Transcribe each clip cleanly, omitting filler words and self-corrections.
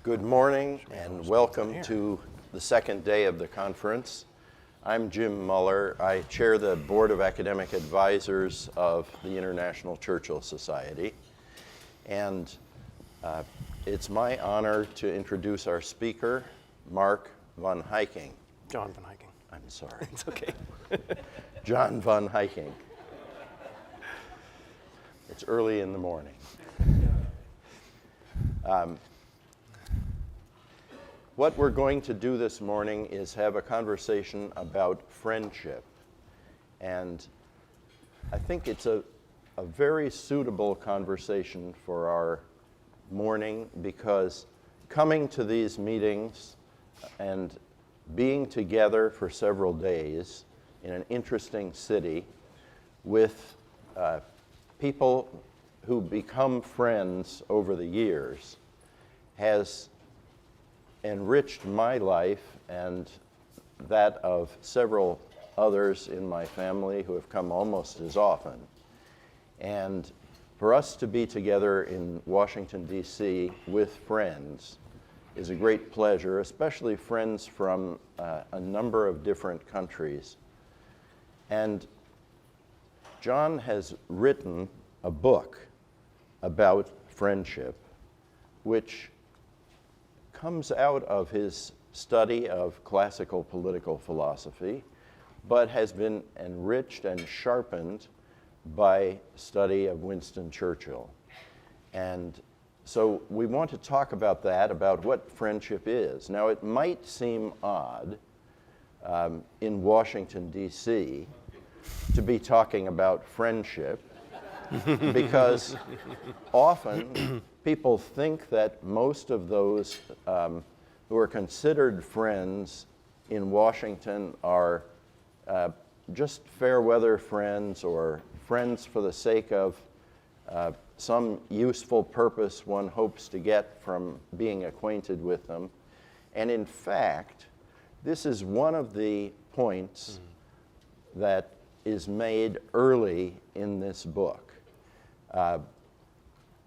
Good morning and welcome to the second day of the conference. I'm Jim Muller. I chair the Board of Academic Advisors of the International Churchill Society. And it's my honor to introduce our speaker, Mark von Heyking. John von Heyking. I'm sorry. It's okay. John von Heyking. It's early in the morning. What we're going to do this morning is have a conversation about friendship. And I think it's a very suitable conversation for our morning because coming to these meetings and being together for several days in an interesting city with people who become friends over the years has enriched my life and that of several others in my family who have come almost as often. And for us to be together in Washington, D.C. with friends is a great pleasure, especially friends from a number of different countries. And John has written a book about friendship, which comes out of his study of classical political philosophy, but has been enriched and sharpened by study of Winston Churchill. And so we want to talk about that, about what friendship is. Now, it might seem odd in Washington, D.C. to be talking about friendship because often people think that most of those who are considered friends in Washington are just fair weather friends or friends for the sake of some useful purpose one hopes to get from being acquainted with them. And in fact, this is one of the points that is made early in this book.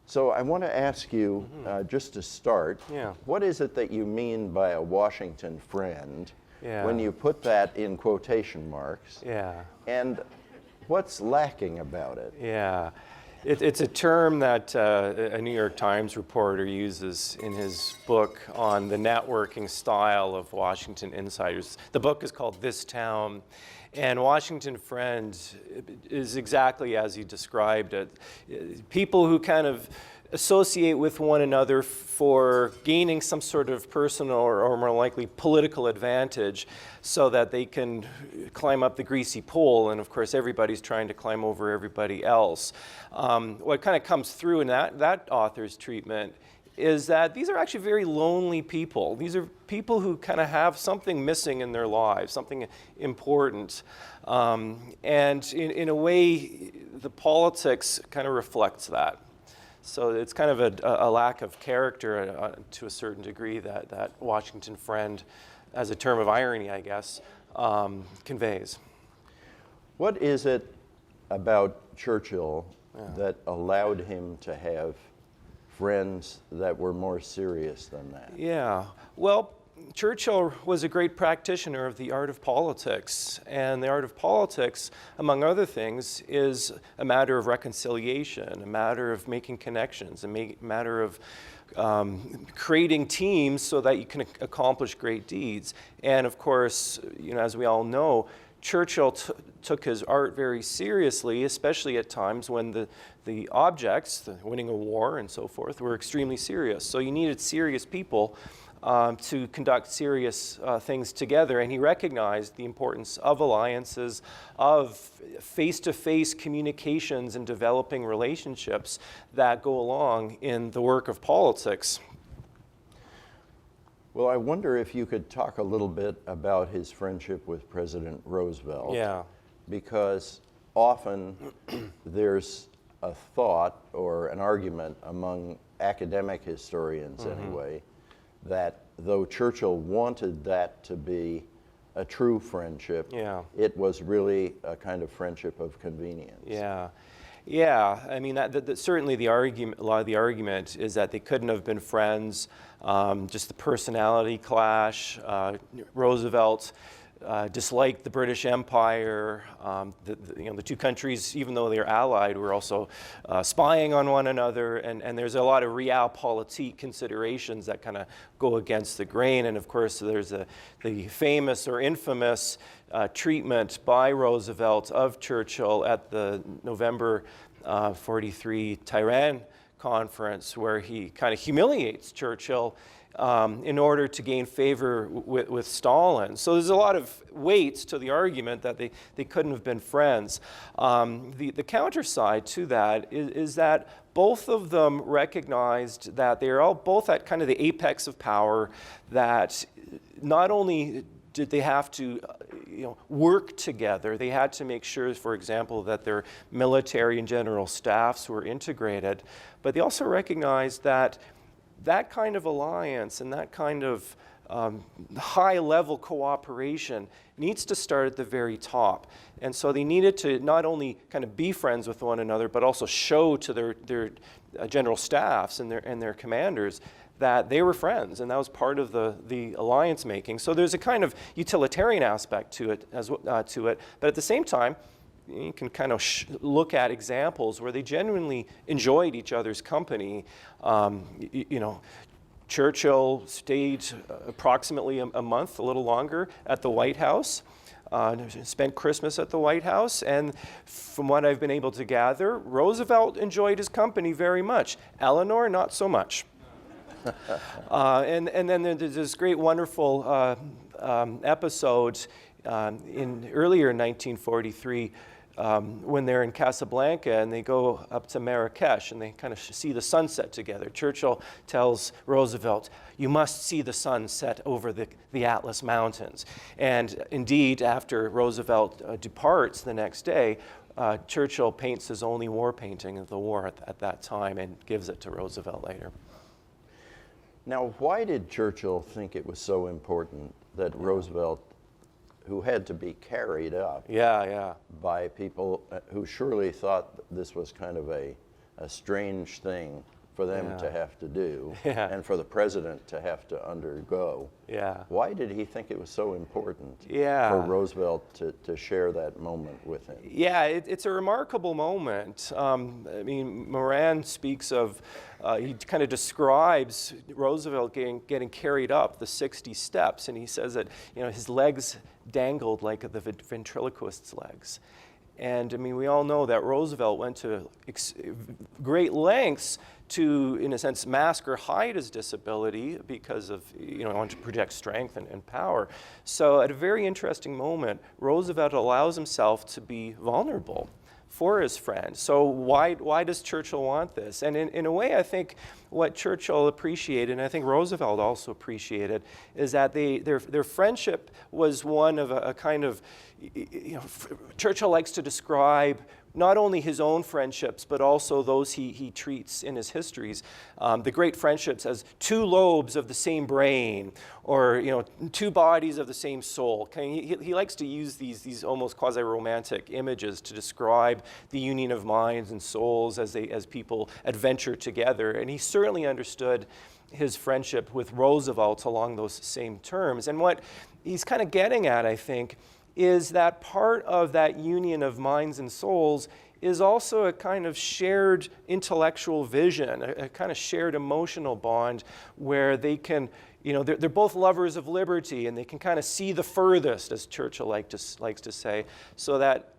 So I want to ask you, just to start, what is it that you mean by a Washington friend when you put that in quotation marks? And what's lacking about it? It's a term that a New York Times reporter uses in his book on the networking style of Washington insiders. The book is called This Town. And Washington Friend is exactly as you described it. People who kind of associate with one another for gaining some sort of personal or more likely political advantage so that they can climb up the greasy pole, and of course everybody's trying to climb over everybody else. What kind of comes through in that author's treatment is that these are actually very lonely people. These are people who kind of have something missing in their lives, something important. And in a way, the politics kind of reflects that. So it's kind of a lack of character to a certain degree that Washington Friend, as a term of irony, I guess, conveys. What is it about Churchill that allowed him to have friends that were more serious than that? Well, Churchill was a great practitioner of the art of politics, and the art of politics, among other things, is a matter of reconciliation, a matter of making connections, a matter of creating teams so that you can accomplish great deeds. And of course, as we all know, Churchill took his art very seriously, especially at times when the objects, winning a war and so forth, were extremely serious. So you needed serious people to conduct serious things together, and he recognized the importance of alliances, of face-to-face communications and developing relationships that go along in the work of politics. Well, I wonder if you could talk a little bit about his friendship with President Roosevelt. Because often there's a thought or an argument among academic historians anyway, that though Churchill wanted that to be a true friendship, it was really a kind of friendship of convenience. Yeah, I mean, certainly the argument, a lot of the argument is that they couldn't have been friends, just the personality clash. Roosevelt disliked the British Empire. The two countries, even though they're allied, were also spying on one another, and there's a lot of realpolitik considerations that kind of go against the grain. And of course, there's the famous or infamous treatment by Roosevelt of Churchill at the November 43 Tehran conference, where he kind of humiliates Churchill in order to gain favor with Stalin. So there's a lot of weight to the argument that they couldn't have been friends. The counter side to that is that both of them recognized that they're all both at kind of the apex of power, that not only did they have to work together, they had to make sure, for example, that their military and general staffs were integrated, but they also recognized that that kind of alliance and that kind of high-level cooperation needs to start at the very top. And so they needed to not only kind of be friends with one another, but also show to their general staffs and their commanders that they were friends, and that was part of the alliance making. So there's a kind of utilitarian aspect to it, but at the same time, you can kind of look at examples where they genuinely enjoyed each other's company. Churchill stayed approximately a month, a little longer, at the White House, spent Christmas at the White House, and from what I've been able to gather, Roosevelt enjoyed his company very much. Eleanor, not so much. And then there's this great, wonderful episode earlier in 1943, when they're in Casablanca and they go up to Marrakesh and they kind of see the sunset together. Churchill tells Roosevelt, "You must see the sun set over the Atlas Mountains." And indeed, after Roosevelt departs the next day, Churchill paints his only war painting of the war at that time and gives it to Roosevelt later. Now, why did Churchill think it was so important that Roosevelt, who had to be carried up by people who surely thought this was kind of a strange thing for them to have to do and for the president to have to undergo? Why did he think it was so important for Roosevelt to share that moment with him? It's a remarkable moment. I mean, Moran speaks of, he kind of describes Roosevelt getting carried up the 60 steps, and he says that his legs dangled like the ventriloquist's legs. And I mean, we all know that Roosevelt went to great lengths to, in a sense, mask or hide his disability because of, he wanted to project strength and power. So at a very interesting moment, Roosevelt allows himself to be vulnerable for his friend. So why does Churchill want this? And in a way, I think what Churchill appreciated, and I think Roosevelt also appreciated, is that their friendship was one of a kind of, Churchill likes to describe not only his own friendships, but also those he treats in his histories, the great friendships as two lobes of the same brain, or two bodies of the same soul. He likes to use these almost quasi-romantic images to describe the union of minds and souls as people adventure together. And he certainly understood his friendship with Roosevelt along those same terms. And what he's kind of getting at, I think, is that part of that union of minds and souls is also a kind of shared intellectual vision, a kind of shared emotional bond where they can, they're both lovers of liberty and they can kind of see the furthest, as Churchill likes to say, so that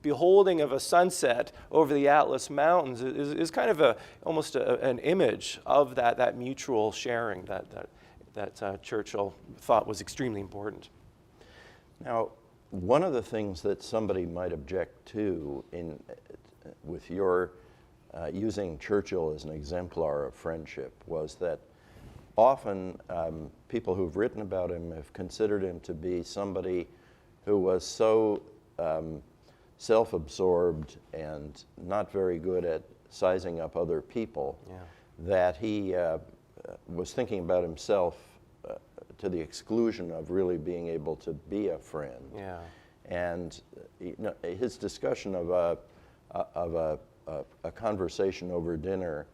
beholding of a sunset over the Atlas Mountains is kind of almost an image of that mutual sharing that Churchill thought was extremely important. Now, one of the things that somebody might object to with your using Churchill as an exemplar of friendship was that often people who've written about him have considered him to be somebody who was so self-absorbed and not very good at sizing up other people that he was thinking about himself to the exclusion of really being able to be a friend. And his discussion of a a conversation over dinner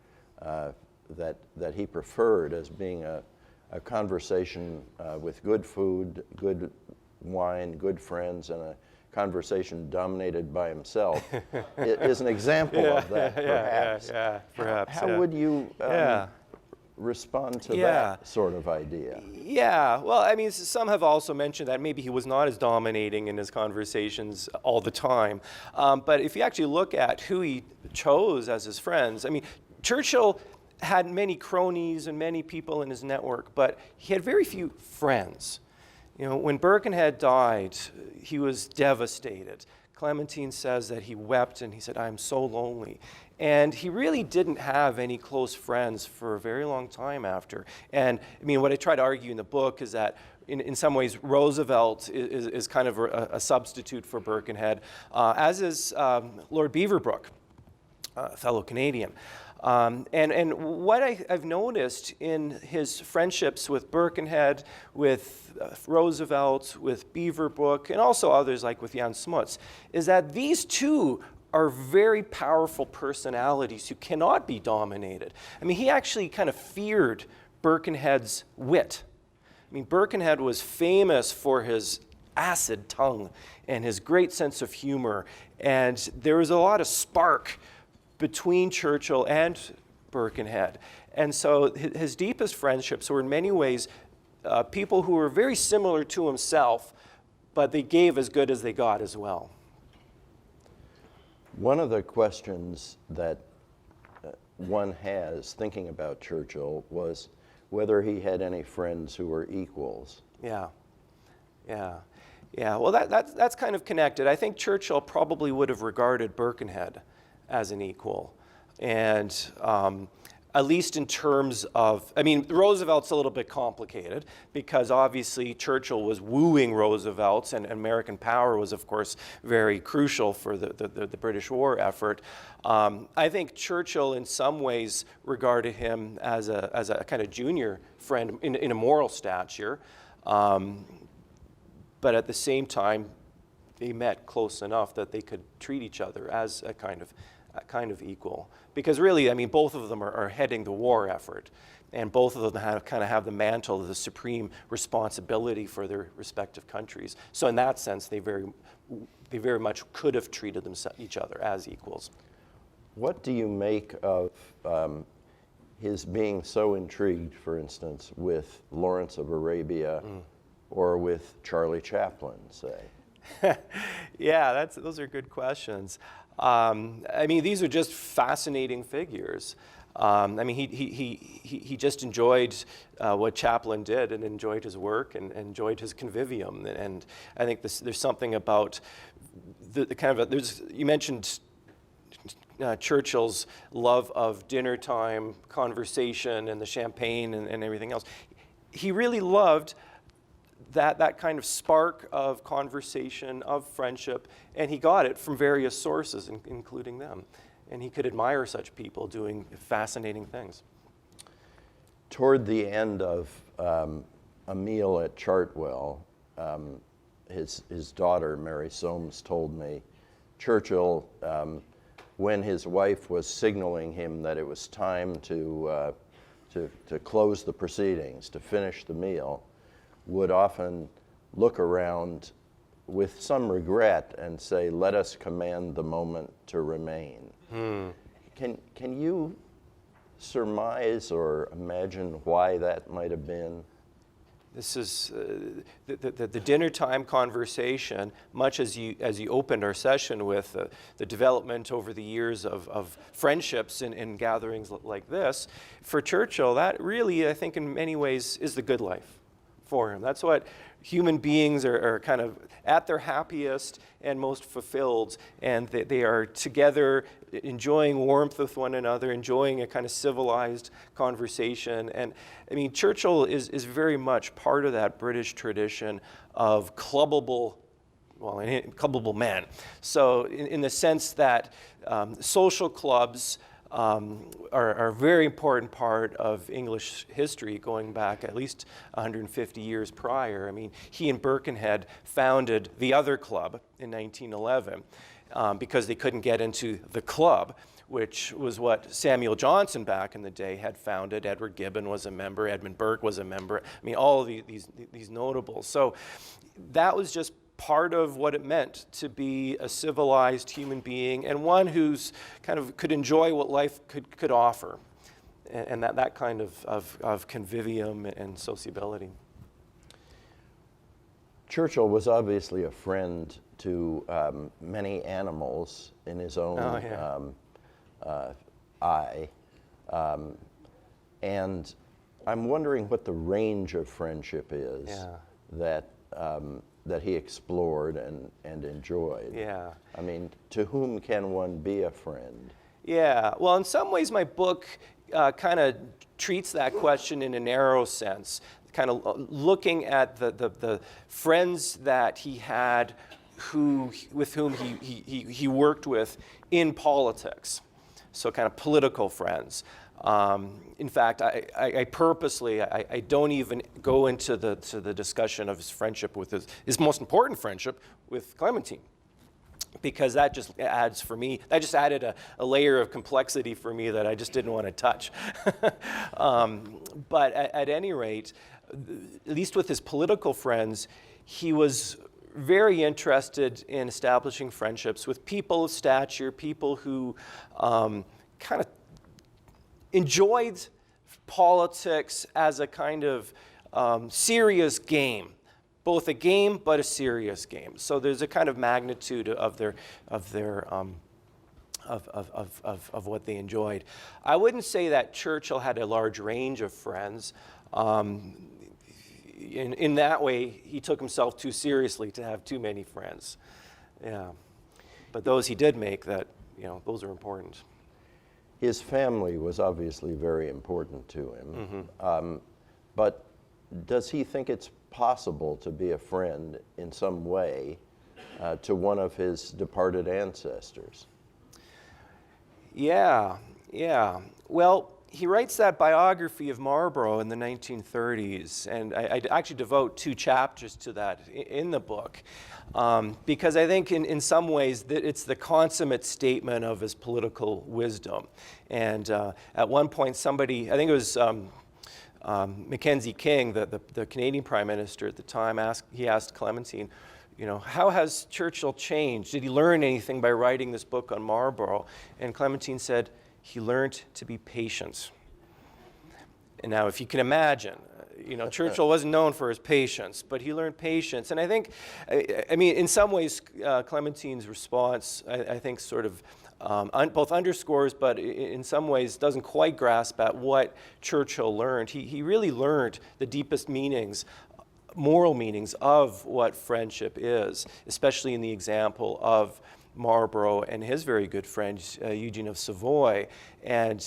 that he preferred as being a conversation with good food, good wine, good friends, and a conversation dominated by himself is an example of that, perhaps. Perhaps. How would you respond to that sort of idea? Yeah, well, I mean, some have also mentioned that maybe he was not as dominating in his conversations all the time. But if you actually look at who he chose as his friends, I mean, Churchill had many cronies and many people in his network, but he had very few friends. You know, when Birkenhead died, he was devastated. Clementine says that he wept and he said, "I'm so lonely." And he really didn't have any close friends for a very long time after. And I mean, what I try to argue in the book is that in some ways, Roosevelt is kind of a substitute for Birkenhead, as is Lord Beaverbrook, a fellow Canadian. And what I've noticed in his friendships with Birkenhead, with Roosevelt, with Beaverbrook, and also others like with Jan Smuts, is that these two are very powerful personalities who cannot be dominated. I mean, he actually kind of feared Birkenhead's wit. I mean, Birkenhead was famous for his acid tongue and his great sense of humor, and there was a lot of spark between Churchill and Birkenhead. And so his deepest friendships were in many ways people who were very similar to himself, but they gave as good as they got as well. One of the questions that one has thinking about Churchill was whether he had any friends who were equals. Yeah. Well, that's kind of connected. I think Churchill probably would have regarded Birkenhead as an equal. And at least in terms of, I mean, Roosevelt's a little bit complicated because obviously Churchill was wooing Roosevelt, and American power was, of course, very crucial for the British war effort. I think Churchill in some ways regarded him as a kind of junior friend in a moral stature. But at the same time, they met close enough that they could treat each other as a kind of equal. Because really, I mean, both of them are heading the war effort, and both of them have the mantle of the supreme responsibility for their respective countries. So in that sense, they very much could have treated each other as equals. What do you make of his being so intrigued, for instance, with Lawrence of Arabia or with Charlie Chaplin, say? Yeah, those are good questions. I mean, these are just fascinating figures. I mean, he just enjoyed what Chaplin did and enjoyed his work and enjoyed his Convivium. And I think there's something about the kind of you mentioned Churchill's love of dinnertime conversation and the champagne and everything else. He really loved that kind of spark of conversation, of friendship, and he got it from various sources, including them. And he could admire such people doing fascinating things. Toward the end of a meal at Chartwell, his daughter, Mary Soames, told me Churchill, when his wife was signaling him that it was time to close the proceedings, to finish the meal, would often look around with some regret and say, "Let us command the moment to remain." Can you surmise or imagine why that might have been? This is the dinner time conversation, much as you opened our session with the development over the years of friendships in gatherings like this. For Churchill, that really, I think in many ways, is the good life for him. That's what human beings are kind of at their happiest and most fulfilled, and they are together enjoying warmth with one another, enjoying a kind of civilized conversation. And I mean, Churchill is very much part of that British tradition of clubbable men. So in the sense that social clubs are a very important part of English history going back at least 150 years prior. I mean, he and Birkenhead founded the Other Club in 1911 because they couldn't get into the club, which was what Samuel Johnson back in the day had founded. Edward Gibbon was a member, Edmund Burke was a member. I mean, all of these notables. So that was just part of what it meant to be a civilized human being and one who's kind of could enjoy what life could offer, and that kind of convivium and sociability. Churchill was obviously a friend to many animals in his own eye. And I'm wondering what the range of friendship is that he explored and enjoyed. Yeah. I mean, to whom can one be a friend? Yeah. Well, in some ways, my book kind of treats that question in a narrow sense, kind of looking at the friends that he had with whom he worked with in politics, so kind of political friends. In fact, I purposely don't even go into the discussion of his friendship with his most important friendship with Clementine, because that just adds for me, that just added a layer of complexity for me that I just didn't want to touch. But at any rate, at least with his political friends, he was very interested in establishing friendships with people of stature, people who kind of enjoyed politics as a kind of serious game, both a game but a serious game. So there's a kind of magnitude of what they enjoyed. I wouldn't say that Churchill had a large range of friends. In that way, he took himself too seriously to have too many friends. Yeah, but those he did make, that those are important. His family was obviously very important to him, but does he think it's possible to be a friend in some way to one of his departed ancestors? Yeah. Well, he writes that biography of Marlborough in the 1930s, and I actually devote 2 chapters to that in the book, because I think in some ways that it's the consummate statement of his political wisdom. And at one point somebody, I think it was Mackenzie King, the Canadian Prime Minister at the time, he asked Clementine, how has Churchill changed? Did he learn anything by writing this book on Marlborough? And Clementine said, he learned to be patient. And now, if you can imagine, Churchill wasn't known for his patience, but he learned patience. And I think, in some ways, Clementine's response, I think, sort of both underscores, but in some ways doesn't quite grasp at what Churchill learned. He really learned the deepest meanings, moral meanings of what friendship is, especially in the example of Marlborough and his very good friend, Eugene of Savoy. And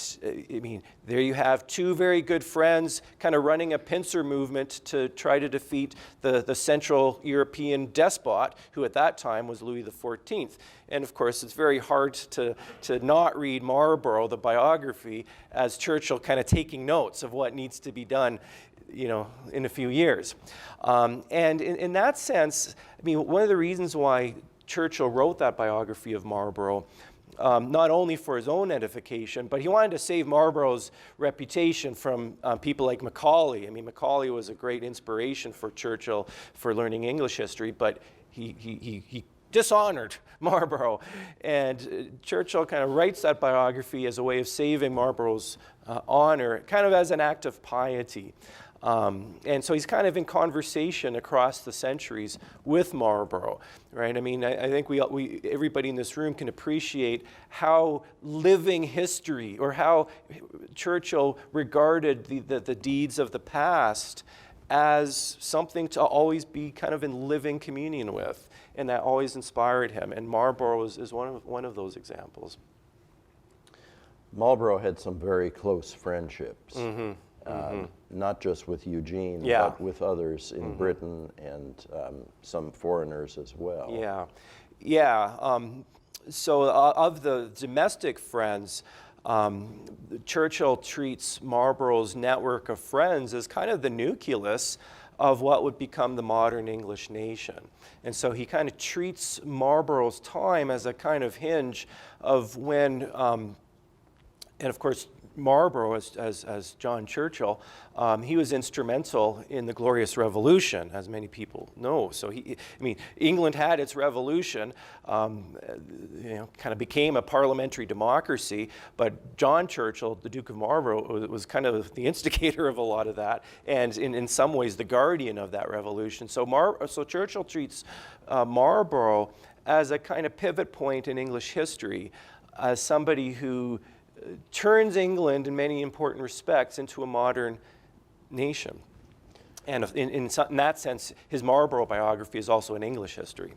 there you have 2 very good friends kind of running a pincer movement to try to defeat the Central European despot, who at that time was Louis XIV. And of course, it's very hard to not read Marlborough, the biography, as Churchill kind of taking notes of what needs to be done in a few years. And in that sense, one of the reasons why Churchill wrote that biography of Marlborough, not only for his own edification, but he wanted to save Marlborough's reputation from people like Macaulay. Macaulay was a great inspiration for Churchill for learning English history, but he dishonored Marlborough. And Churchill kind of writes that biography as a way of saving Marlborough's honor, kind of as an act of piety. And so he's kind of in conversation across the centuries with Marlborough, right? I think everybody in this room can appreciate how living history, or how Churchill regarded the deeds of the past as something to always be kind of in living communion with, and that always inspired him. And Marlborough is one of those examples. Marlborough had some very close friendships. Not just with Eugene, but with others in Britain and some foreigners as well. So of the domestic friends, Churchill treats Marlborough's network of friends as kind of the nucleus of what would become the modern English nation. And so he kind of treats Marlborough's time as a kind of hinge of when And of course, Marlborough, as John Churchill, he was instrumental in the Glorious Revolution, as many people know. So England had its revolution, kind of became a parliamentary democracy, but John Churchill, the Duke of Marlborough, was kind of the instigator of a lot of that, and in some ways the guardian of that revolution. So Churchill treats Marlborough as a kind of pivot point in English history, as somebody who turns England in many important respects into a modern nation. And in that sense, his Marlborough biography is also an English history.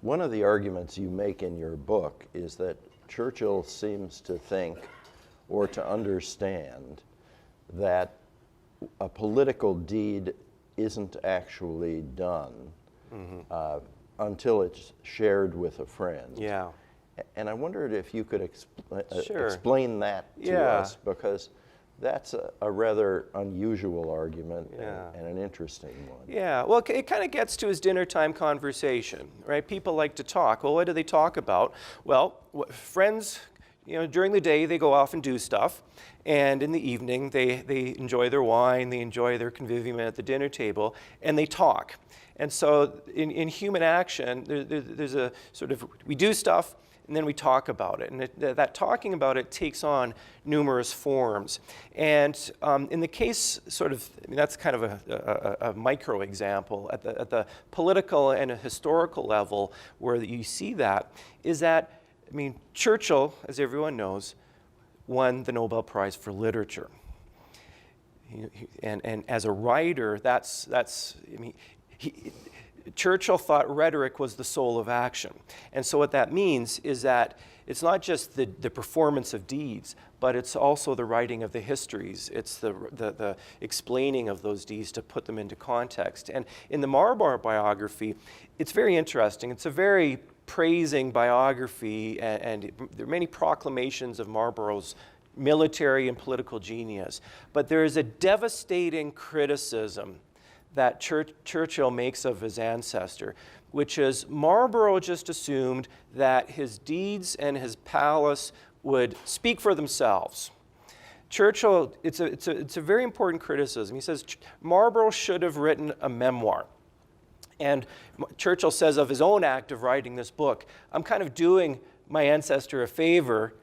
One of the arguments you make in your book is that Churchill seems to think or to understand that a political deed isn't actually done until it's shared with a friend. Yeah. And I wondered if you could Sure. explain that to us, because that's a rather unusual argument and an interesting one. Yeah, well, it kind of gets to his dinner time conversation, right? People like to talk. Well, what do they talk about? Well, friends, during the day they go off and do stuff, and in the evening they enjoy their wine, they enjoy their convivium at the dinner table, and they talk. And so in human action, there's a sort of, we do stuff, and then we talk about it. And that talking about it takes on numerous forms. And in the case, that's kind of a micro example. At the political and a historical level where you see that, is that, Churchill, as everyone knows, won the Nobel Prize for Literature. And as a writer, Churchill thought rhetoric was the soul of action. And so what that means is that it's not just the performance of deeds, but it's also the writing of the histories. It's the explaining of those deeds to put them into context. And in the Marlborough biography, it's very interesting. It's a very praising biography, and there are many proclamations of Marlborough's military and political genius. But there is a devastating criticism that Churchill makes of his ancestor, which is Marlborough just assumed that his deeds and his palace would speak for themselves. Churchill, it's a very important criticism. He says Marlborough should have written a memoir. And Churchill says of his own act of writing this book, I'm kind of doing my ancestor a favor,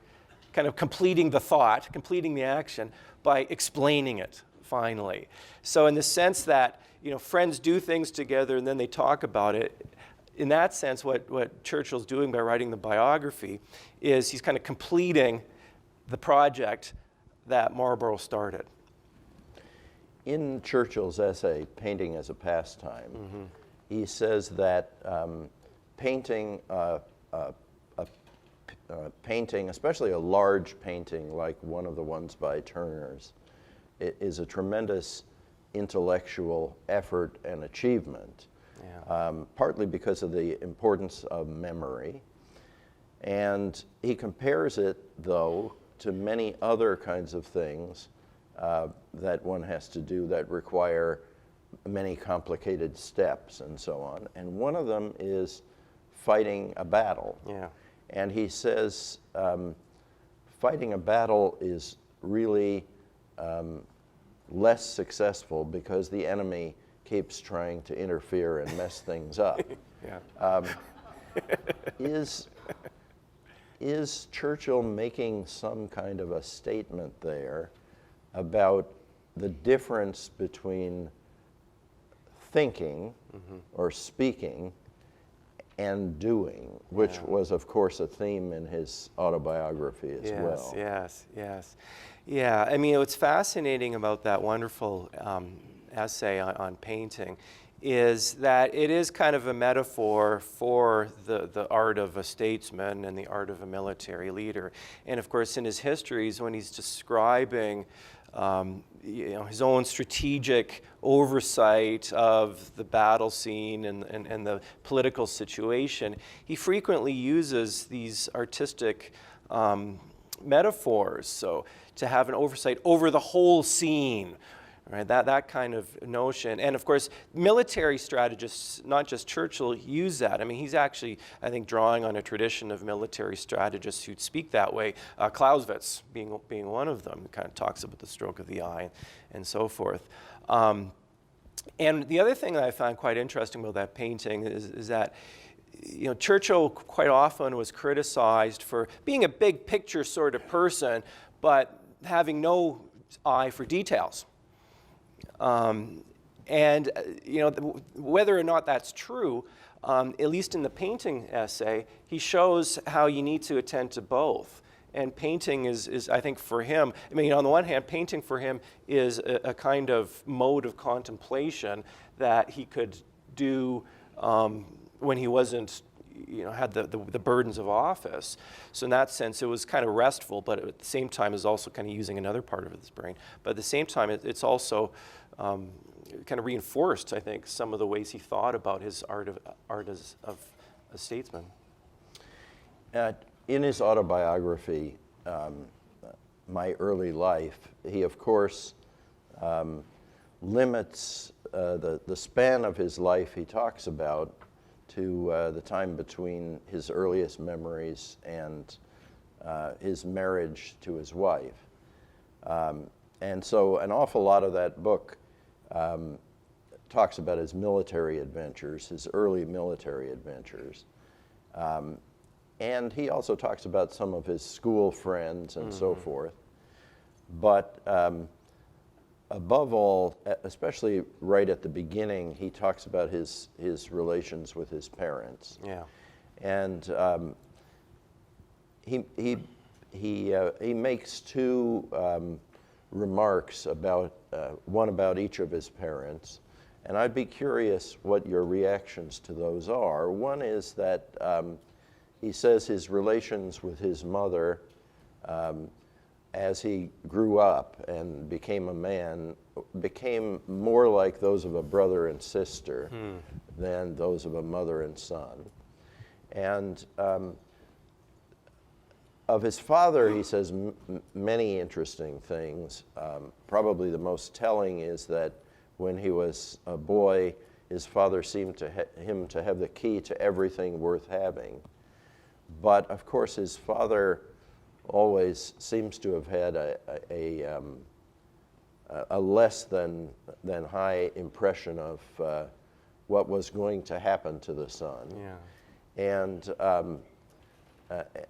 kind of completing the thought, completing the action, by explaining it finally. So in the sense that friends do things together and then they talk about it, in that sense, what Churchill's doing by writing the biography is he's kind of completing the project that Marlborough started. In Churchill's essay, Painting as a Pastime, he says that painting, especially a large painting like one of the ones by Turner's, is a tremendous intellectual effort and achievement, partly because of the importance of memory. And he compares it, though, to many other kinds of things that one has to do that require many complicated steps and so on. And one of them is fighting a battle. Yeah. And he says fighting a battle is really less successful because the enemy keeps trying to interfere and mess things up. Is Churchill making some kind of a statement there about the difference between thinking or speaking and doing, which was, of course, a theme in his autobiography as well? Yes. Yeah, what's fascinating about that wonderful essay on painting is that it is kind of a metaphor for the art of a statesman and the art of a military leader. And of course, in his histories, when he's describing his own strategic oversight of the battle scene and the political situation, he frequently uses these artistic metaphors. So to have an oversight over the whole scene, right? That kind of notion. And of course, military strategists, not just Churchill, use that. I mean, he's actually, I think, drawing on a tradition of military strategists who speak that way. Clausewitz being one of them, kind of talks about the stroke of the eye and so forth. And the other thing that I found quite interesting about that painting is that, you know, Churchill quite often was criticized for being a big picture sort of person, but having no eye for details. And you know, whether or not that's true, at least in the painting essay, he shows how you need to attend to both. And painting is, I think, for him, I mean, on the one hand, painting for him is a kind of mode of contemplation that he could do when he wasn't, you know, had the burdens of office. So in that sense, it was kind of restful, but at the same time is also kind of using another part of his brain. But at the same time, it's also kind of reinforced, I think, some of the ways he thought about his art as a statesman. In his autobiography, My Early Life, he of course limits the span of his life he talks about to the time between his earliest memories and his marriage to his wife. And so an awful lot of that book talks about his military adventures, his early military adventures. And he also talks about some of his school friends and so forth. But above all, especially right at the beginning, he talks about his relations with his parents. Yeah. And he makes two remarks about one about each of his parents, and I'd be curious what your reactions to those are. One is that he says his relations with his mother, as he grew up and became a man, became more like those of a brother and sister than those of a mother and son. And of his father, he says many interesting things. Probably the most telling is that when he was a boy, his father seemed to him to have the key to everything worth having. But of course, his father always seems to have had a less than high impression of what was going to happen to the son. Yeah.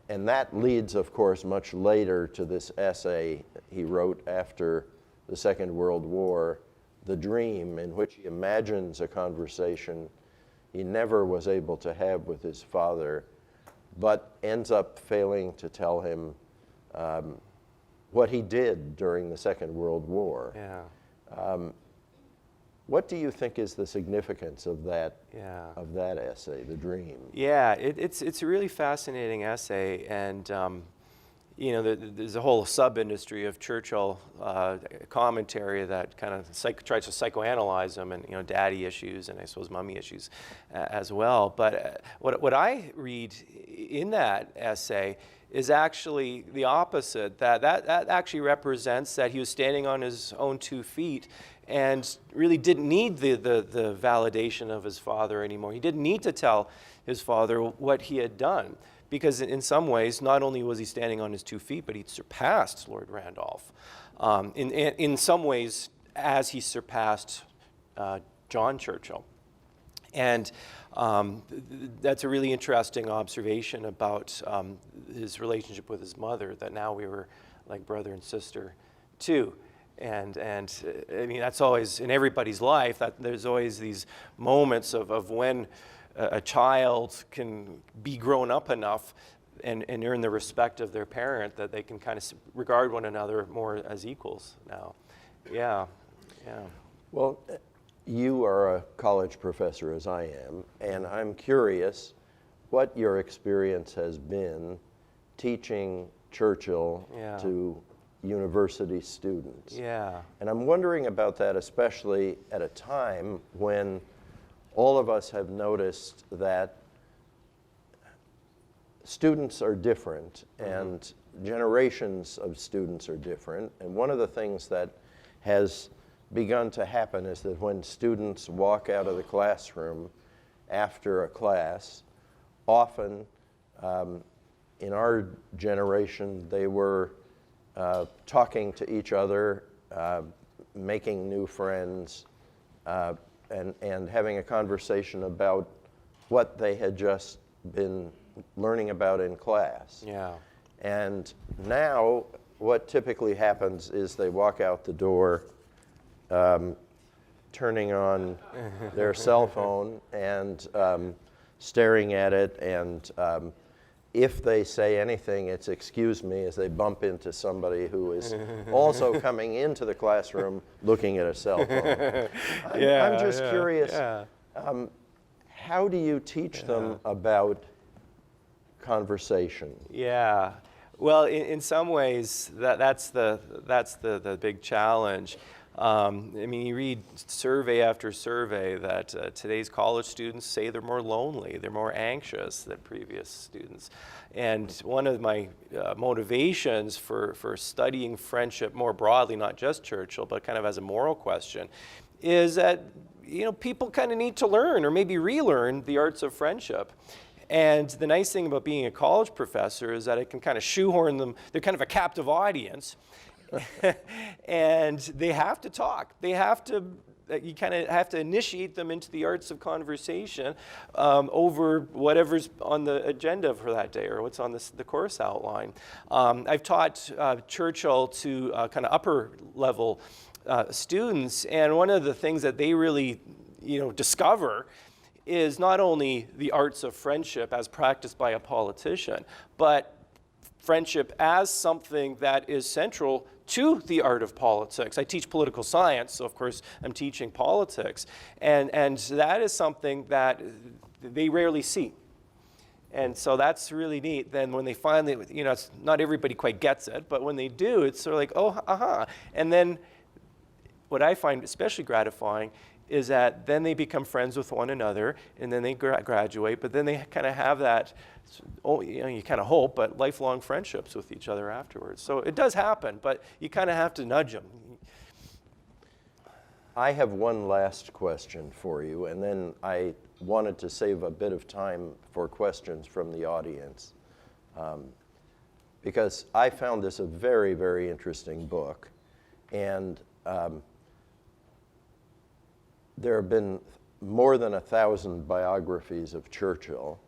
And that leads, of course, much later to this essay he wrote after the Second World War, The Dream, in which he imagines a conversation he never was able to have with his father, but ends up failing to tell him what he did during the Second World War. Yeah. What do you think is the significance of that Yeah. of that essay, The Dream? Yeah, it's a really fascinating essay, and you know, there's a whole sub-industry of Churchill commentary that kind of tries to psychoanalyze him, and, you know, daddy issues and I suppose mommy issues as well. But what I read in that essay is actually the opposite. That actually represents that he was standing on his own 2 feet and really didn't need the validation of his father anymore. He didn't need to tell his father what he had done, because in some ways, not only was he standing on his 2 feet, but he'd surpassed Lord Randolph. In some ways, as he surpassed John Churchill. And that's a really interesting observation about his relationship with his mother, that now we were like brother and sister too. And I mean, that's always in everybody's life, that there's always these moments of when a child can be grown up enough and earn the respect of their parent that they can kind of regard one another more as equals now. Yeah, yeah. Well, you are a college professor, as I am, and I'm curious what your experience has been teaching Churchill to university students. Yeah. And I'm wondering about that, especially at a time when all of us have noticed that students are different and generations of students are different. And one of the things that has begun to happen is that when students walk out of the classroom after a class, often in our generation, they were talking to each other, making new friends, and having a conversation about what they had just been learning about in class. Yeah. And now, what typically happens is they walk out the door, turning on their cell phone and staring at it, and if they say anything, it's "excuse me," as they bump into somebody who is also coming into the classroom looking at a cell phone. I'm just curious, how do you teach them about conversation? Yeah. Well, in some ways, that's the big challenge. I mean, you read survey after survey that today's college students say they're more lonely, they're more anxious than previous students. And one of my motivations for studying friendship more broadly, not just Churchill, but kind of as a moral question, is that, you know, people kind of need to learn or maybe relearn the arts of friendship. And the nice thing about being a college professor is that I can kind of shoehorn them. They're kind of a captive audience. And they have to talk. They have to, you kind of have to initiate them into the arts of conversation over whatever's on the agenda for that day or what's on the course outline. I've taught Churchill to kind of upper level students, and one of the things that they really, you know, discover is not only the arts of friendship as practiced by a politician, but friendship as something that is central to the art of politics. I teach political science, so of course I'm teaching politics, and that is something that they rarely see. And so that's really neat. Then when they finally, you know, it's not everybody quite gets it, but when they do, it's sort of like, oh, aha. And then what I find especially gratifying is that then they become friends with one another, and then they graduate, but then they kind of have that, you know, you kind of hope, but lifelong friendships with each other afterwards. So it does happen, but you kind of have to nudge them. I have one last question for you, and then I wanted to save a bit of time for questions from the audience, because I found this a very, very interesting book, and there have been more than 1,000 biographies of Churchill,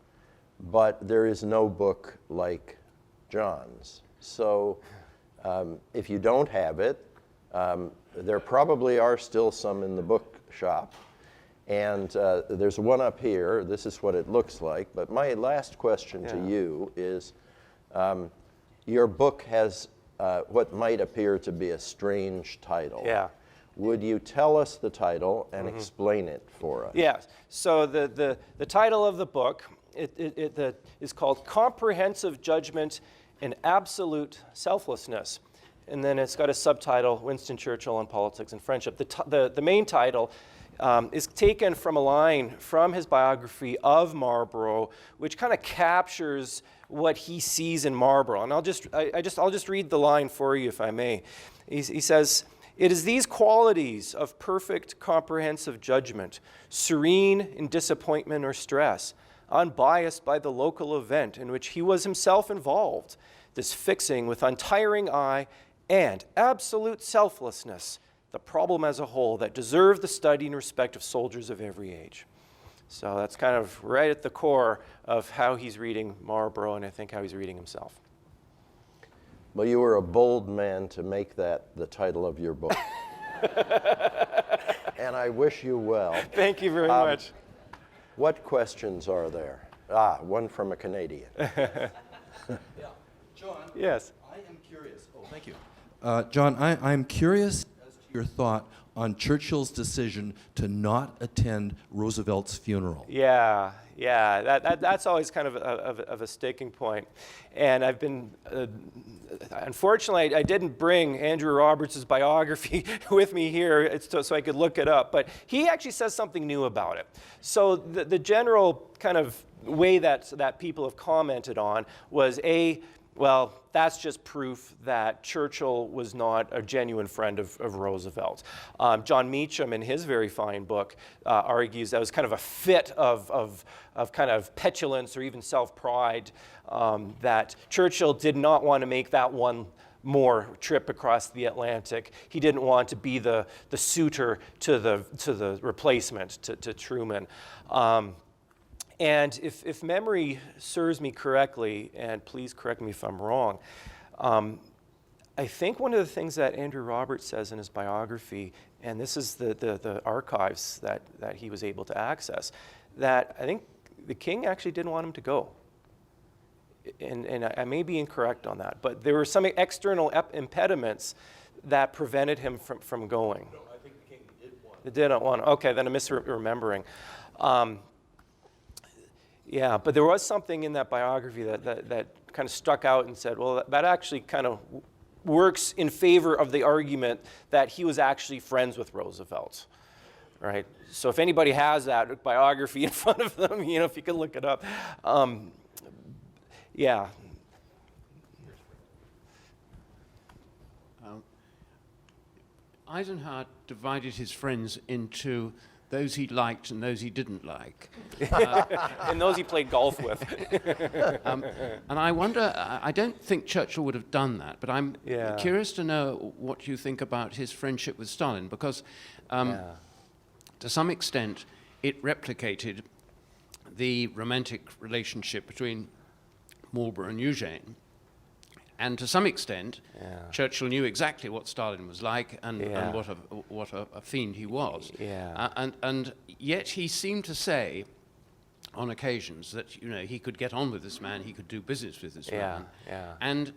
but there is no book like John's. So if you don't have it, there probably are still some in the bookshop. And there's one up here. This is what it looks like. But my last question to you is, your book has what might appear to be a strange title. Yeah. Would you tell us the title and explain it for us? Yes. So the title of the book is called Comprehensive Judgment and Absolute Selflessness. And then it's got a subtitle, Winston Churchill and Politics and Friendship. The main title is taken from a line from his biography of Marlborough, which kind of captures what he sees in Marlborough. And I'll just read the line for you, if I may. He says, "It is these qualities of perfect comprehensive judgment, serene in disappointment or stress, unbiased by the local event in which he was himself involved, this fixing with untiring eye and absolute selflessness, the problem as a whole that deserve the study and respect of soldiers of every age." So that's kind of right at the core of how he's reading Marlborough, and I think how he's reading himself. Well, you were a bold man to make that the title of your book. And I wish you well. Thank you very much. What questions are there? One from a Canadian. Yeah. John, Yes. I am curious. Oh, thank you. John, I'm curious as to your thought on Churchill's decision to not attend Roosevelt's funeral. Yeah. That's always kind of a sticking point. And I've been, unfortunately, I didn't bring Andrew Roberts' biography with me here so I could look it up. But he actually says something new about it. So the general kind of way that people have commented on was Well, that's just proof that Churchill was not a genuine friend of Roosevelt. John Meacham, in his very fine book, argues that was kind of a fit of kind of petulance or even self-pride, that Churchill did not want to make that one more trip across the Atlantic. He didn't want to be the suitor to the replacement, to Truman. And if memory serves me correctly, and please correct me if I'm wrong, I think one of the things that Andrew Roberts says in his biography, and this is the archives that he was able to access, that I think the king actually didn't want him to go. And I may be incorrect on that, but there were some external impediments that prevented him from going. No, I think the king did want They didn't want. Okay, then I'm misremembering. Yeah, but there was something in that biography that kind of stuck out and said, well, that actually kind of works in favor of the argument that he was actually friends with Roosevelt, right? So if anybody has that biography in front of them, if you can look it up. Yeah. Eisenhower divided his friends into those he liked and those he didn't like. And those he played golf with. And I wonder, I don't think Churchill would have done that, but I'm Yeah. curious to know what you think about his friendship with Stalin, because to some extent it replicated the romantic relationship between Marlborough and Eugene. And to some extent, Churchill knew exactly what Stalin was like and what a fiend he was. And yet he seemed to say on occasions that he could get on with this man, he could do business with this man. And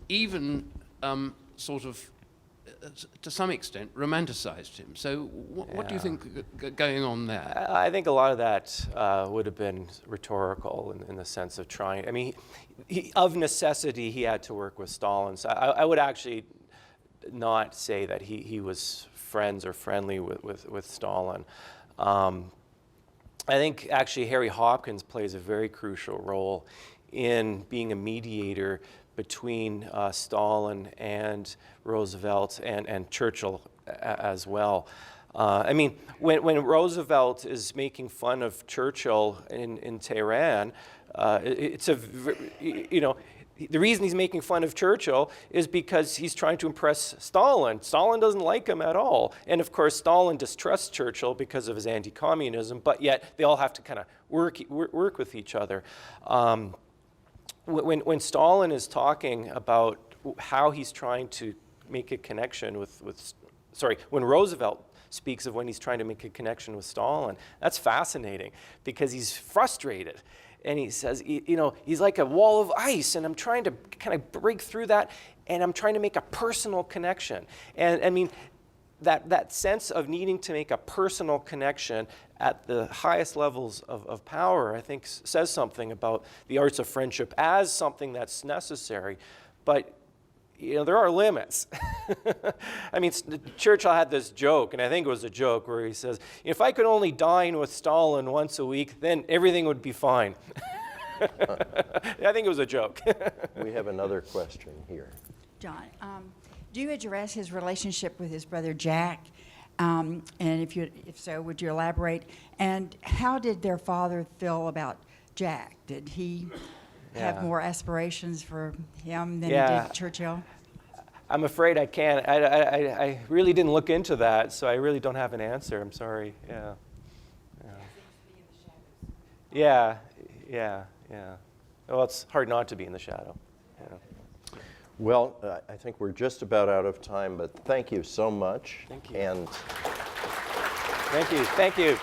even sort of, to some extent, romanticized him. So what do you think going on there? I think a lot of that would have been rhetorical in the sense of trying. I mean, of necessity, he had to work with Stalin. So I would actually not say that he was friends or friendly with Stalin. I think actually Harry Hopkins plays a very crucial role in being a mediator between Stalin and Roosevelt and Churchill as well. I mean, when Roosevelt is making fun of Churchill in Tehran, the reason he's making fun of Churchill is because he's trying to impress Stalin. Stalin doesn't like him at all. And of course, Stalin distrusts Churchill because of his anti-communism, but yet they all have to kind of work with each other. When Stalin is talking about how he's trying to make a connection when Roosevelt speaks of when he's trying to make a connection with Stalin, that's fascinating because he's frustrated. And he says, he's like a wall of ice, and I'm trying to kind of break through that, and I'm trying to make a personal connection. And I mean, that sense of needing to make a personal connection at the highest levels of power, I think, says something about the arts of friendship as something that's necessary. But there are limits. I mean, Churchill had this joke, and I think it was a joke, where he says, if I could only dine with Stalin once a week, then everything would be fine. I think it was a joke. We have another question here. John, do you address his relationship with his brother Jack? And if so, would you elaborate? And how did their father feel about Jack? Did he have more aspirations for him than he did Churchill? I'm afraid I can't. I really didn't look into that, so I really don't have an answer. I'm sorry. Yeah. Well, it's hard not to be in the shadow. Well, I think we're just about out of time, but thank you so much. Thank you. And Thank you.